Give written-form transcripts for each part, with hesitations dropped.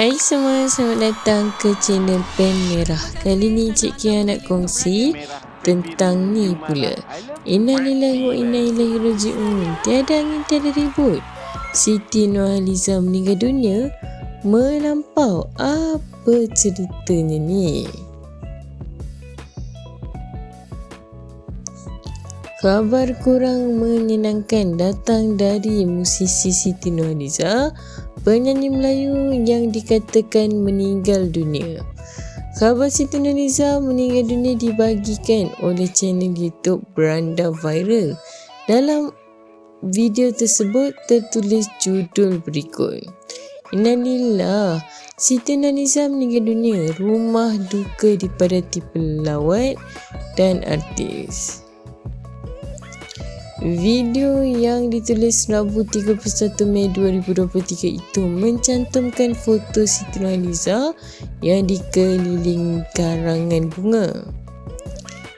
Hai semua, selamat datang ke channel Pen Merah. Kali ni Cik Kia nak kongsi tentang ni pula. Innallilah wa inna ilaihi raji'un. Tiada angin, tiada ribut. Siti Nurhaliza meninggal dunia. Melampau. Apa ceritanya ni? Khabar kurang menyenangkan datang dari musisi Siti Nurhaliza, penyanyi Melayu yang dikatakan meninggal dunia. Khabar Siti Nurhaliza meninggal dunia dibagikan oleh channel YouTube beranda viral. Dalam video tersebut tertulis judul berikut: Innallilah, Siti Nurhaliza meninggal dunia. Rumah duka dipadati pelawat dan artis. Video yang ditulis Rabu 31 Mei 2023 itu mencantumkan foto Siti Nurhaliza yang dikelilingi karangan bunga.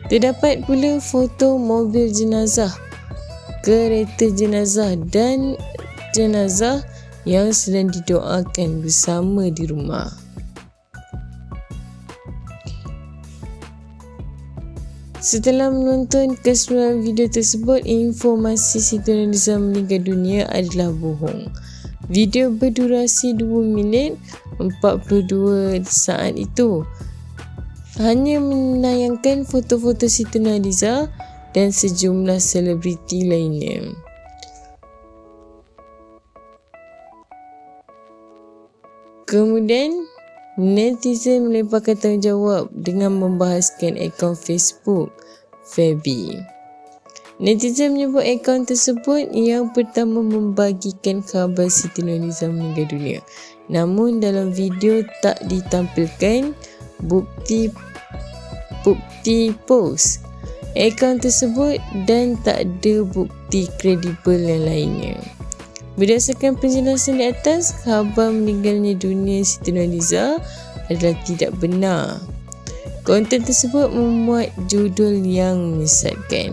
Terdapat pula foto mobil jenazah, kereta jenazah dan jenazah yang sedang didoakan bersama di rumah. Setelah menonton keseluruhan video tersebut, informasi Siti Nurhaliza meninggal dunia adalah bohong. Video berdurasi 2 minit 42 saat itu hanya menayangkan foto-foto Siti Nurhaliza dan sejumlah selebriti lainnya. Kemudian netizen melemparkan tanggungjawab dengan membahaskan akaun Facebook Fabi. Netizen menyebut akaun tersebut yang pertama membagikan khabar Siti Nurhaliza meninggal dunia. Namun dalam video tak ditampilkan bukti post akaun tersebut dan tak ada bukti kredibel yang lainnya. Berdasarkan penjelasan di atas, khabar meninggalnya dunia Siti Nurhaliza adalah tidak benar. Konten tersebut memuat judul yang menyesatkan.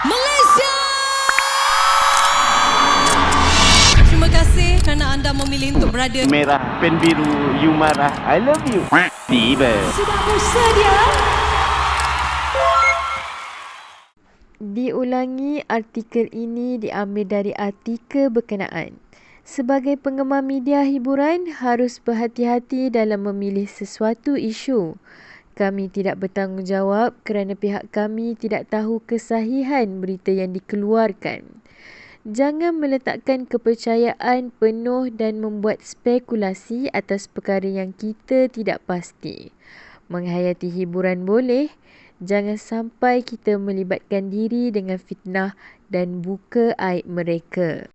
Malaysia! Terima kasih kerana anda memilih untuk berada merah, pen biru, you marah, I love you. Tiba. Sudah bersedia? Diulangi, artikel ini diambil dari artikel berkenaan. Sebagai penggemar media hiburan, harus berhati-hati dalam memilih sesuatu isu. Kami tidak bertanggungjawab kerana pihak kami tidak tahu kesahihan berita yang dikeluarkan. Jangan meletakkan kepercayaan penuh dan membuat spekulasi atas perkara yang kita tidak pasti. Menghayati hiburan boleh, jangan sampai kita melibatkan diri dengan fitnah dan buka aib mereka.